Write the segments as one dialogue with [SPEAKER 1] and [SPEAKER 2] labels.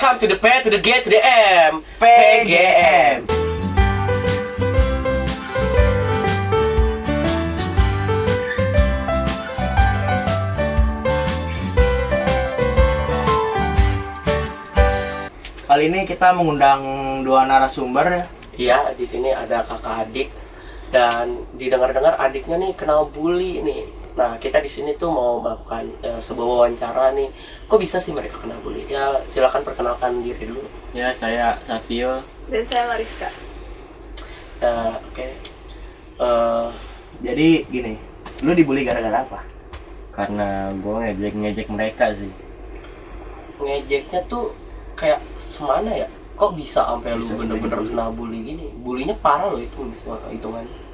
[SPEAKER 1] Welcome to the P to the G to the M, PGM.
[SPEAKER 2] Kali ini kita mengundang dua narasumber.
[SPEAKER 1] Iya, di sini ada kakak adik dan didengar-dengar adiknya nih kena bully nih. Nah, kita di sini tuh mau melakukan sebuah wawancara nih. Kok bisa sih mereka kena bully? Ya, silakan perkenalkan diri dulu.
[SPEAKER 3] Ya, saya Savio.
[SPEAKER 4] Dan saya Mariska.
[SPEAKER 1] Oke.
[SPEAKER 2] Jadi gini, lu dibully gara-gara apa?
[SPEAKER 3] Karena gue ngejek mereka sih.
[SPEAKER 1] Ngejeknya tuh kayak semana ya? Kok bisa sampai lu
[SPEAKER 2] Bisa
[SPEAKER 1] bener-bener
[SPEAKER 2] bully.
[SPEAKER 1] kena bully gini? Bulinya parah loh itu hitungannya.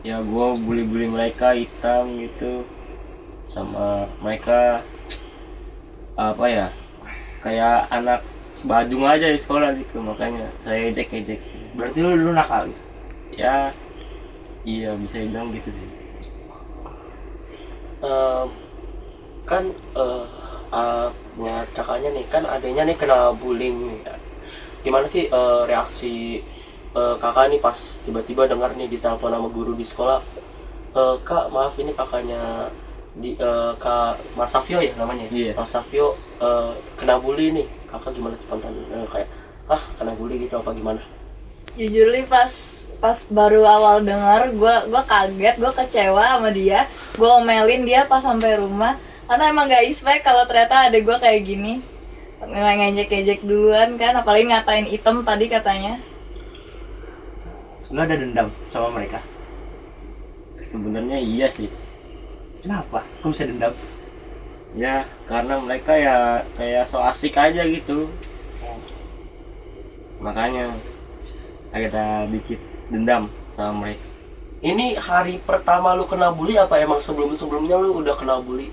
[SPEAKER 3] Ya, gue bully mereka hitam gitu. Sama mereka apa ya? Kayak anak badung aja di sekolah gitu, makanya saya ejek.
[SPEAKER 2] Berarti lu nakal gitu.
[SPEAKER 3] Ya, iya bisa bilang gitu sih.
[SPEAKER 1] Kan buat kakaknya nih, kan adanya nih kena bullying nih. Gimana sih reaksi kakak nih pas tiba-tiba dengar nih ditelepon sama guru di sekolah, Kak maaf ini kakaknya Kak Mas Savio ya namanya?
[SPEAKER 3] Iya.
[SPEAKER 1] Mas Savio kena bully nih. Kakak gimana spontan kayak kena bully gitu apa gimana?
[SPEAKER 4] Jujur nih pas baru awal dengar, gue kaget, gue kecewa sama dia. Gue omelin dia pas sampai rumah karena emang gak expect kalau ternyata ada gue kayak gini. Ngejek-ngejek duluan kan, apalagi ngatain item tadi katanya.
[SPEAKER 2] Lu ada dendam sama mereka?
[SPEAKER 3] Sebenarnya iya sih.
[SPEAKER 2] Kenapa? Kok bisa dendam?
[SPEAKER 3] Ya, karena mereka ya kayak so asik aja gitu. Makanya ada dikit dendam sama mereka.
[SPEAKER 1] Ini hari pertama lu kena bully apa emang sebelum-sebelumnya lu udah kena bully?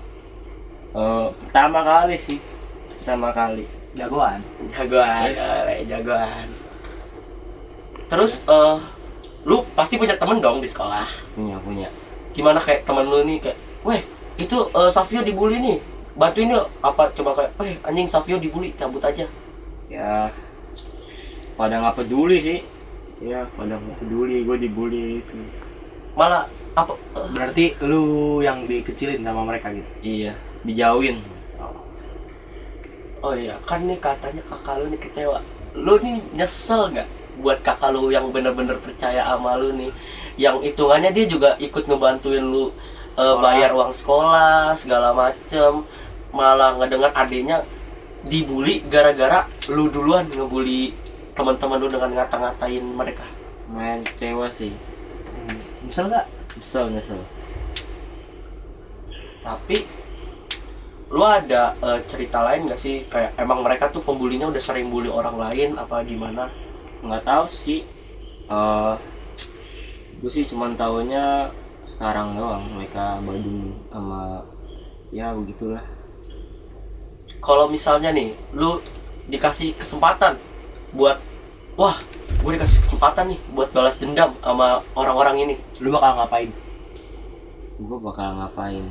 [SPEAKER 3] Pertama kali sih.
[SPEAKER 2] Jagoan.
[SPEAKER 1] Jagoan. Terus lu pasti punya temen dong di sekolah.
[SPEAKER 3] Punya.
[SPEAKER 1] Gimana kayak temen lu nih kayak, weh itu Savio dibully nih, bantuin yuk. Apa coba kayak, weh anjing Savio dibully, cabut aja.
[SPEAKER 3] Ya, pada nggak peduli sih. Ya, pada nggak peduli gue dibully itu.
[SPEAKER 1] Malah apa?
[SPEAKER 2] Berarti lu yang dikecilin sama mereka gitu.
[SPEAKER 3] Iya, dijauhin.
[SPEAKER 1] Oh iya, kan nih katanya kakak lu nih kecewa. Lu nih nyesel nggak buat kakak lu yang bener-bener percaya sama lu nih, yang hitungannya dia juga ikut ngebantuin lu bayar uang sekolah segala macem, malah ngedengar adenya dibully gara-gara lu duluan ngebully teman-teman lu dengan ngata-ngatain mereka.
[SPEAKER 3] Main kecewa sih.
[SPEAKER 2] Nyesel nggak?
[SPEAKER 3] Nyesel.
[SPEAKER 1] Tapi lu ada cerita lain nggak sih, kayak emang mereka tuh pembulinya udah sering bully orang lain apa gimana?
[SPEAKER 3] Nggak tahu sih. Gue sih cuman taunya sekarang doang mereka badung sama ya begitulah.
[SPEAKER 1] Kalau misalnya nih lu dikasih kesempatan buat gue dikasih kesempatan nih buat balas dendam sama orang-orang ini,
[SPEAKER 2] Lu bakal ngapain?
[SPEAKER 3] Gue bakal ngapain?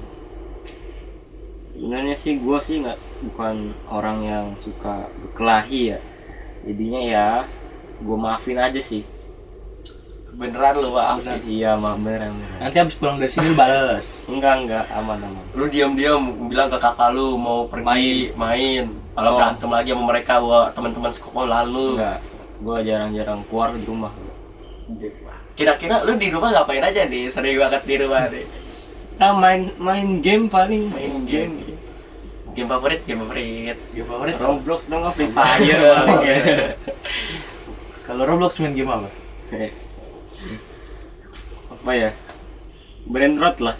[SPEAKER 3] Sebenarnya sih gue sih bukan orang yang suka berkelahi ya. Jadinya ya gue maafin aja sih.
[SPEAKER 1] beneran lu maaf?
[SPEAKER 2] Bener.
[SPEAKER 3] Iya, maaf beneran.
[SPEAKER 2] Nanti habis pulang dari sini lu bales.
[SPEAKER 3] Enggak, aman.
[SPEAKER 1] Lu diam-diam bilang ke kakak lu mau pergi main, kalau berantem lagi sama mereka buat teman-teman sekolah lu.
[SPEAKER 3] Enggak, gue jarang-jarang keluar di rumah.
[SPEAKER 1] Kira-kira lu di rumah ngapain aja nih? Sering banget di rumah nih.
[SPEAKER 3] Main game paling.
[SPEAKER 1] Main game. Game favorit.
[SPEAKER 2] Game favorit?
[SPEAKER 3] Roblox dong, Free Fire.
[SPEAKER 2] Kalau Roblox main game apa?
[SPEAKER 3] Apa ya? Brainrot lah.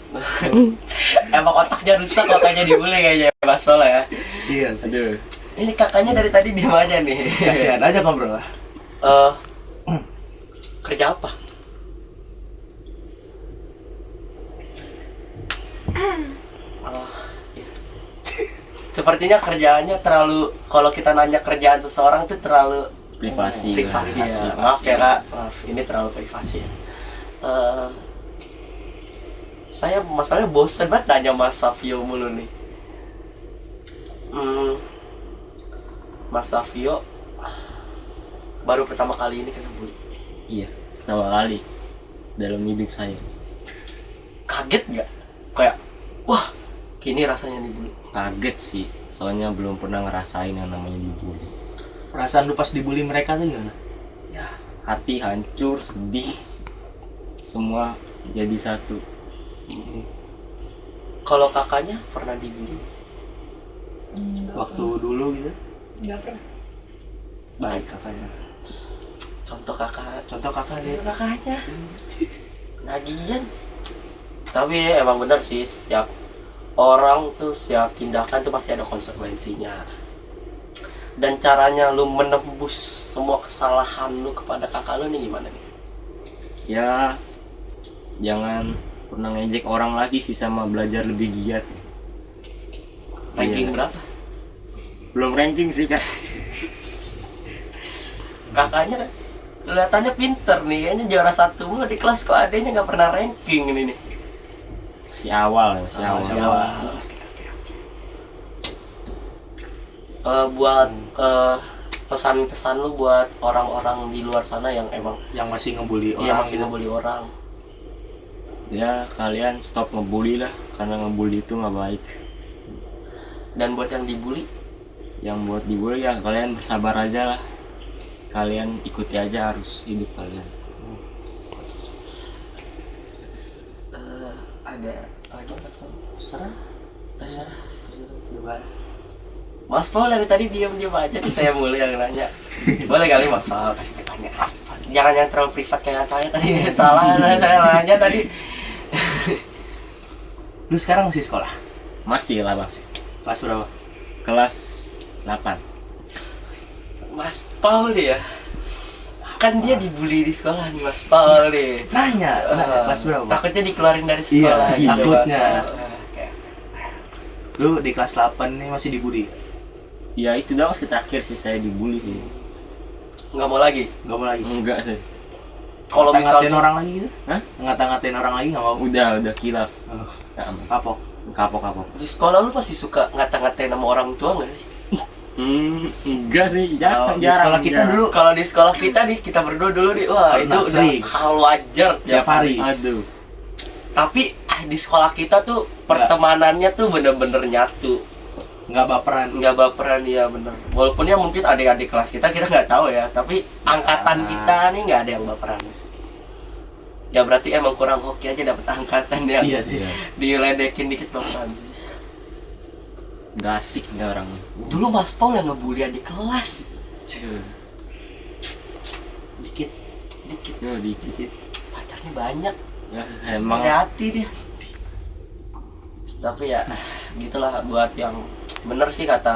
[SPEAKER 1] Emang otaknya rusak, otaknya dibully kayaknya Mas Pala ya.
[SPEAKER 2] Iya sih.
[SPEAKER 3] Aduh.
[SPEAKER 1] Ini kakaknya dari tadi diem aja nih.
[SPEAKER 2] Kasihan aja ngobrol lah.
[SPEAKER 1] Kerja apa? Iya. Sepertinya kerjaannya terlalu, kalau kita nanya kerjaan seseorang tuh terlalu
[SPEAKER 3] Privasi
[SPEAKER 1] ya. Maaf ya kak, maaf ini terlalu privasi ya. Saya masalahnya bosan banget nanya Mas Savio mulu nih. Mas Savio baru pertama kali ini kena bully.
[SPEAKER 3] Iya, pertama kali dalam hidup saya.
[SPEAKER 1] Kaget nggak? Kayak, wah, gini rasanya dibully.
[SPEAKER 3] Kaget sih, soalnya belum pernah ngerasain yang namanya dibully.
[SPEAKER 2] Perasaan lu pas dibully mereka tuh gimana?
[SPEAKER 3] Ya, hati hancur, sedih, semua jadi satu.
[SPEAKER 1] Kalau kakaknya pernah dibully nggak sih?
[SPEAKER 2] Waktu dulu gitu.
[SPEAKER 4] Nggak pernah.
[SPEAKER 2] Baik kakaknya.
[SPEAKER 1] Contoh kakak,
[SPEAKER 2] Contoh kakaknya.
[SPEAKER 1] kakaknya. Nagian. Tapi emang bener sih, setiap orang tuh, setiap tindakan tuh pasti ada konsekuensinya. Dan caranya lu menembus semua kesalahan lu kepada kakak lu nih gimana nih?
[SPEAKER 3] Ya, jangan pernah ngejek orang lagi sih, sama belajar lebih giat.
[SPEAKER 1] Ranking
[SPEAKER 3] Iya.
[SPEAKER 1] berapa?
[SPEAKER 3] Belum ranking sih kan.
[SPEAKER 1] Kakaknya kelihatannya pinter nih, kayaknya juara 1 mulu di kelas, kok adanya nggak pernah ranking ini nih.
[SPEAKER 3] Masih awal, masih awal.
[SPEAKER 1] Masih awal. Buat pesan-pesan lu buat orang-orang di luar sana yang emang
[SPEAKER 2] Yang masih ngebully orang.
[SPEAKER 1] iya masih
[SPEAKER 2] gitu.
[SPEAKER 1] ngebully orang.
[SPEAKER 3] Ya, kalian stop ngebully lah, karena ngebully itu nggak baik.
[SPEAKER 1] Dan buat yang dibully,
[SPEAKER 3] Yang buat dibully ya kalian bersabar aja lah. Kalian ikuti aja arus hidup kalian.
[SPEAKER 1] ada lagi Mas Paul?
[SPEAKER 2] Terserah.
[SPEAKER 1] Terserah.
[SPEAKER 2] Bebas.
[SPEAKER 1] Mas Paul dari tadi diam-diam aja nih, saya mulai yang nanya. Boleh kali Mas Paul kasih pertanyaan apa? Jangan yang terlalu privat kayak saya tadi. Salah saya nanya tadi.
[SPEAKER 2] Lu sekarang masih sekolah?
[SPEAKER 3] Masih lah Bang.
[SPEAKER 2] Kelas berapa?
[SPEAKER 3] Kelas 8.
[SPEAKER 1] Mas Paul ya. Kan dia dibully di sekolah nih Mas Paul nih.
[SPEAKER 2] Nanya, kelas berapa?
[SPEAKER 1] Takutnya dikeluarin dari sekolah.
[SPEAKER 2] Iya,
[SPEAKER 1] gitu,
[SPEAKER 2] takutnya.
[SPEAKER 1] Mas.
[SPEAKER 2] Lu di kelas 8 nih masih dibully?
[SPEAKER 3] Ya itu doang sih terakhir sih saya dibully sih.
[SPEAKER 1] Nggak mau lagi.
[SPEAKER 2] Nggak mau lagi?
[SPEAKER 3] Enggak sih.
[SPEAKER 1] Kalau
[SPEAKER 2] Ngata-ngatain
[SPEAKER 1] misalnya
[SPEAKER 2] orang lagi gitu?
[SPEAKER 3] Hah?
[SPEAKER 2] Ngata-ngatain orang lagi nggak mau?
[SPEAKER 3] Udah kilaf.
[SPEAKER 2] Oh,
[SPEAKER 3] Nah,
[SPEAKER 2] kapok.
[SPEAKER 3] kapok.
[SPEAKER 1] di sekolah lu pasti suka ngata-ngatain sama orang tua nggak sih?
[SPEAKER 3] Enggak sih,
[SPEAKER 2] Kalau
[SPEAKER 3] jarang.
[SPEAKER 2] di sekolah kita
[SPEAKER 3] jarang.
[SPEAKER 2] dulu
[SPEAKER 1] Kalau di sekolah kita nih, kita berdua dulu nih, wah
[SPEAKER 2] Pernah,
[SPEAKER 1] itu udah
[SPEAKER 2] sering.
[SPEAKER 1] hal wajar
[SPEAKER 2] tiap hari.
[SPEAKER 3] Aduh.
[SPEAKER 1] Tapi di sekolah kita tuh pertemanannya tuh bener-bener nyatu,
[SPEAKER 2] Nggak baperan.
[SPEAKER 1] nggak baperan ya bener. Walaupun ya mungkin adik-adik kelas kita nggak tahu ya, tapi angkatan kita nih nggak ada yang baperan. Ya berarti emang kurang hoki aja dapet angkatan yang
[SPEAKER 2] Iya sih.
[SPEAKER 1] diledekin dikit baperan sih.
[SPEAKER 3] Nggak asik nih orangnya.
[SPEAKER 1] Dulu Mas Paul yang ngebully adik kelas,
[SPEAKER 2] Dikit.
[SPEAKER 1] dikit,
[SPEAKER 3] Yo, dikit.
[SPEAKER 1] pacarnya banyak.
[SPEAKER 3] Ya, emang
[SPEAKER 1] Hati-hati dia. Tapi ya gitulah, buat yang bener sih kata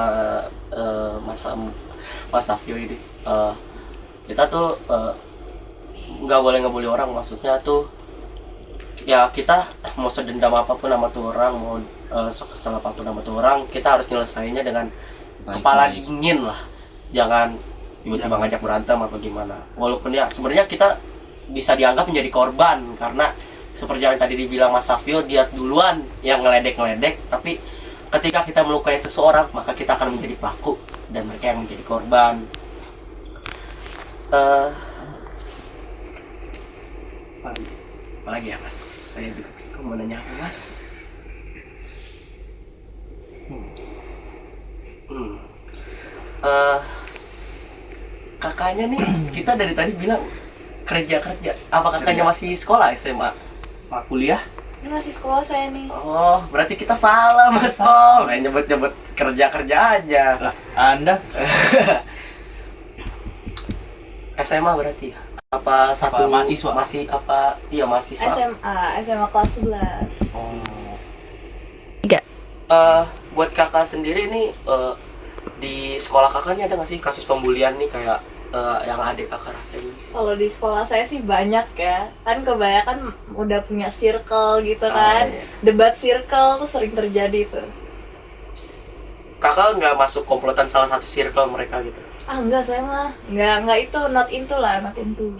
[SPEAKER 1] Mas Savio ini, kita tuh nggak boleh ngebully orang. Maksudnya tuh ya kita mau sedendam apapun sama tuh orang, mau sekesal apapun sama tuh orang, kita harus nyelesainnya dengan kepala
[SPEAKER 3] baik-baik.
[SPEAKER 1] dingin lah. Jangan tiba-tiba ngajak berantem apa gimana. Walaupun ya sebenarnya kita bisa dianggap menjadi korban, karena seperti yang tadi dibilang Mas Savio, dia duluan yang ngeledek-ngeledek. Tapi ketika kita melukai seseorang, maka kita akan menjadi pelaku dan mereka yang menjadi korban. Apalagi ya Mas, saya juga bingung mau nanya apa Mas. Kakaknya nih, kita dari tadi bilang kerja. Apa kakaknya masih sekolah SMA?
[SPEAKER 2] Pak kuliah?
[SPEAKER 4] Ini masih sekolah saya nih.
[SPEAKER 1] Oh, berarti kita salah Mas Paul. Nyebut kerja aja.
[SPEAKER 2] Lah, Anda
[SPEAKER 1] SMA berarti ya? Apa satu
[SPEAKER 2] mahasiswa?
[SPEAKER 1] Masih apa? Iya mahasiswa.
[SPEAKER 4] SMA kelas 11.
[SPEAKER 2] Oh.
[SPEAKER 1] Buat kakak sendiri nih, di sekolah kakaknya ada nggak sih kasus pembulian nih kayak yang adik kakak rasain sih?
[SPEAKER 4] Kalau di sekolah saya sih banyak ya. Kan kebanyakan udah punya circle gitu kan.
[SPEAKER 1] Iya.
[SPEAKER 4] Debat circle tuh sering terjadi tuh.
[SPEAKER 1] Kakak nggak masuk komplotan salah satu circle mereka gitu?
[SPEAKER 4] Ah enggak, saya mah enggak itu, not into lah, not into.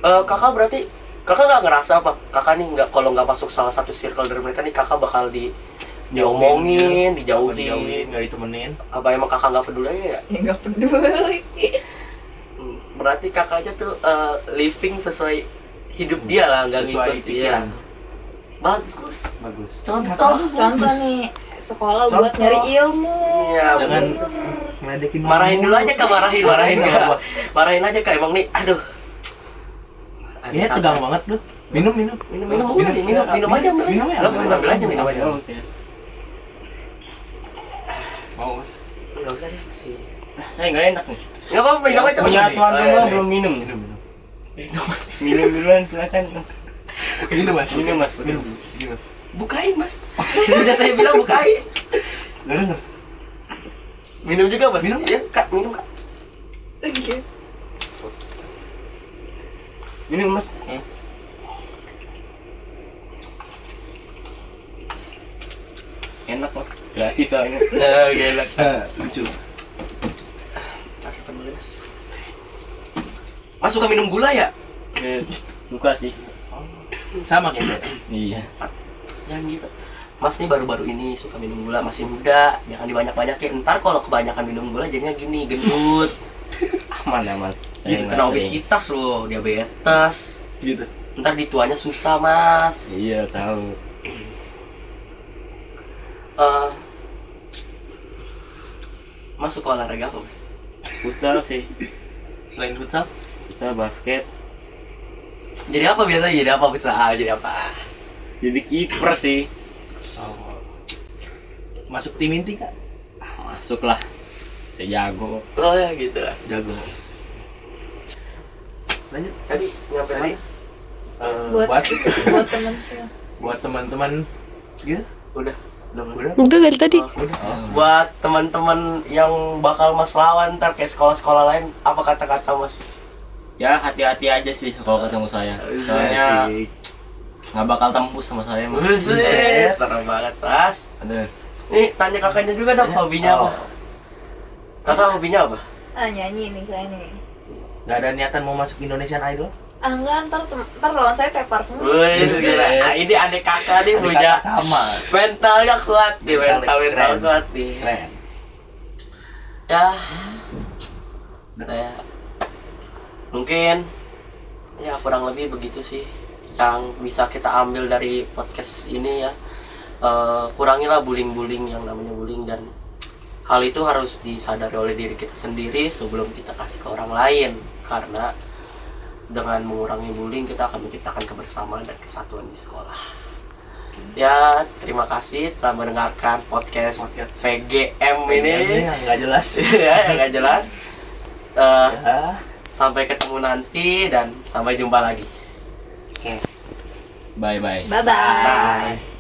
[SPEAKER 1] Kakak berarti kakak nggak ngerasa apa? Kakak nih nggak, kalau nggak masuk salah satu circle dari mereka nih, kakak bakal diomongin,
[SPEAKER 2] dijauhin,
[SPEAKER 1] dijauhin.
[SPEAKER 2] nggak ditemenin.
[SPEAKER 1] Apa emang kakak nggak peduli aja ya?
[SPEAKER 4] Ya nggak peduli.
[SPEAKER 1] Berarti kakaknya tuh living sesuai hidup dia lah, nggak
[SPEAKER 2] Sesuai
[SPEAKER 1] ngikut
[SPEAKER 2] pikiran.
[SPEAKER 1] dia. Bagus.
[SPEAKER 2] Bagus.
[SPEAKER 1] Contoh.
[SPEAKER 4] Contoh nih, sekolah buat
[SPEAKER 2] Contoh.
[SPEAKER 4] nyari ilmu.
[SPEAKER 1] Iya,
[SPEAKER 2] Jangan
[SPEAKER 4] bener.
[SPEAKER 2] ngeledekin
[SPEAKER 1] Marahin dulu aja kak, marahin
[SPEAKER 2] Nggak
[SPEAKER 1] kak.
[SPEAKER 2] apa-apa.
[SPEAKER 1] Marahin aja kak, emang nih, aduh.
[SPEAKER 2] Ini tegang banget gue. Minum.
[SPEAKER 1] Minum aja, minum aja.
[SPEAKER 2] Minum ya?
[SPEAKER 1] Nggak, ambil aja, minum aja.
[SPEAKER 3] Oh, oke.
[SPEAKER 2] Mau mas?
[SPEAKER 1] Nggak usah deh, masih.
[SPEAKER 3] Nah, saya nggak enak nih.
[SPEAKER 1] Nggak apa-apa, minum aja mas.
[SPEAKER 3] Punya
[SPEAKER 2] Mas.
[SPEAKER 3] tuan
[SPEAKER 2] Oh, iya,
[SPEAKER 3] rumah
[SPEAKER 2] iya.
[SPEAKER 3] belum minum.
[SPEAKER 2] Minum.
[SPEAKER 3] Minum duluan silakan mas.
[SPEAKER 2] Minum mas.
[SPEAKER 3] Minum, Mas.
[SPEAKER 2] Minum.
[SPEAKER 1] Bukain mas. Sudah saya bilang bukain.
[SPEAKER 2] Nggak denger.
[SPEAKER 1] Minum juga mas.
[SPEAKER 2] Minum.
[SPEAKER 1] Ya kak, minum kak.
[SPEAKER 4] Thank you.
[SPEAKER 3] Minum mas. Enak mas. Gratis soalnya.
[SPEAKER 1] Nah, gila.
[SPEAKER 2] Lucu.
[SPEAKER 1] Tarik dulu mas. Mas suka minum gula ya?
[SPEAKER 3] Suka sih.
[SPEAKER 2] Sama kayak saya.
[SPEAKER 3] Iya.
[SPEAKER 1] Jangan gitu. Mas nih baru-baru ini suka minum gula, masih muda, jangan dibanyak-banyakin. Ntar kalau kebanyakan minum gula jadinya gini, gendut.
[SPEAKER 3] Aman. Saya nggak
[SPEAKER 1] Kena
[SPEAKER 3] sering.
[SPEAKER 1] obesitas loh, diabetes.
[SPEAKER 2] Gitu.
[SPEAKER 1] Ntar dituanya susah mas.
[SPEAKER 3] Iya tahu.
[SPEAKER 1] Mas suka olahraga apa mas?
[SPEAKER 3] Futsal sih.
[SPEAKER 2] Selain futsal,
[SPEAKER 3] Futsal basket.
[SPEAKER 1] Jadi apa biasanya? Jadi apa futsal? Jadi apa?
[SPEAKER 3] Jadi kiper sih.
[SPEAKER 2] masuk tim inti kak?
[SPEAKER 3] Masuk lah. Saya jago.
[SPEAKER 1] Oh ya gitu mas.
[SPEAKER 2] Jago. Lanjut.
[SPEAKER 1] Tadi nyampe
[SPEAKER 2] Tadi
[SPEAKER 4] Buat
[SPEAKER 2] buat
[SPEAKER 4] buat temen sih.
[SPEAKER 2] buat teman-teman gitu.
[SPEAKER 1] Udah.
[SPEAKER 2] Udah.
[SPEAKER 5] Udah dari tadi.
[SPEAKER 1] Buat teman-teman yang bakal mas lawan ntar kayak sekolah-sekolah lain, apa kata-kata mas?
[SPEAKER 3] Ya hati-hati aja sih kalau ketemu saya. Soalnya
[SPEAKER 2] Asik.
[SPEAKER 3] nggak bakal tembus sama saya mas.
[SPEAKER 1] Buset, serem banget mas.
[SPEAKER 3] Ada.
[SPEAKER 1] Nih tanya kakaknya juga dong, hobinya apa? Kakak hobinya apa?
[SPEAKER 4] Nyanyi nih saya nih.
[SPEAKER 2] Gak ada niatan mau masuk Indonesian Idol?
[SPEAKER 4] Enggak, ntar lawan saya tepar semua.
[SPEAKER 1] Wih, gila. Ini adik kakak nih
[SPEAKER 2] Adik
[SPEAKER 1] punya
[SPEAKER 2] kakak sama.
[SPEAKER 1] mentalnya kuat nih, mental
[SPEAKER 2] Keren.
[SPEAKER 1] kuat nih.
[SPEAKER 2] Keren.
[SPEAKER 1] Ya, saya mungkin ya kurang lebih begitu sih yang bisa kita ambil dari podcast ini ya. Kurangilah bullying yang namanya bullying, dan hal itu harus disadari oleh diri kita sendiri sebelum kita kasih ke orang lain, karena dengan mengurangi bullying kita akan menciptakan kebersamaan dan kesatuan di sekolah. Ya, terima kasih telah mendengarkan podcast PGM ini.
[SPEAKER 2] yang nggak jelas.
[SPEAKER 1] Ya, yang nggak jelas.
[SPEAKER 2] Ya.
[SPEAKER 1] Sampai ketemu nanti dan sampai jumpa lagi.
[SPEAKER 2] Oke.
[SPEAKER 3] Bye bye.
[SPEAKER 4] Bye bye.
[SPEAKER 1] Bye.